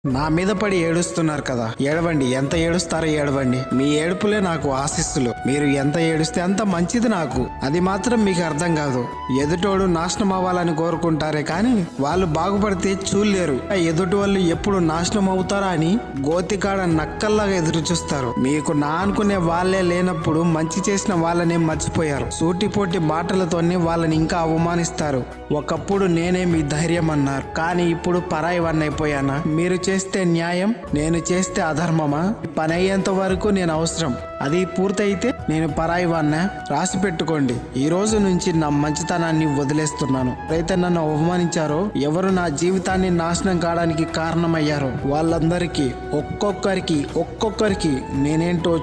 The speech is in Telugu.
నా మీద పడి ఏడుస్తున్నారు కదా, ఏడవండి. ఎంత ఏడుస్తారో ఏడవండి. మీ ఏడుపులే నాకు ఆశీస్సులు. మీరు ఎంత ఏడుస్తే అంత మంచిది నాకు. అది మాత్రం మీకు అర్థం కాదు. ఎదుటోడు నాశనం అవ్వాలని కోరుకుంటారే కానీ వాళ్ళు బాగుపడితే చూడలేరు. ఎదుటి వాళ్ళు ఎప్పుడు నాశనం అవుతారా అని గోతికాడ నక్కల్లాగా ఎదురు చూస్తారు. మీకు నా అనుకునే వాళ్ళే లేనప్పుడు మంచి చేసిన వాళ్ళనే మర్చిపోయారు. సూటిపోటి మాటలతోనే వాళ్ళని ఇంకా అవమానిస్తారు. ఒకప్పుడు నేనే మీ ధైర్యం అన్నారు, కానీ ఇప్పుడు పరాయి వాడినైపోయానా? మీరు చేస్తే న్యాయం, నేను చేస్తే అధర్మమా? పని అయ్యేంత వరకు నేను అవసరం, అది పూర్తయితే నేను పరాయి వాడినా? రాసి పెట్టుకోండి. ఈ రోజు నుంచి నా మంచితనాన్ని వదిలేస్తున్నాను. అయితే నన్ను అవమానించారో, ఎవరు నా జీవితాన్ని నాశనం కావడానికి కారణమయ్యారో వాళ్ళందరికీ ఒక్కొక్కరికి నేనేంటో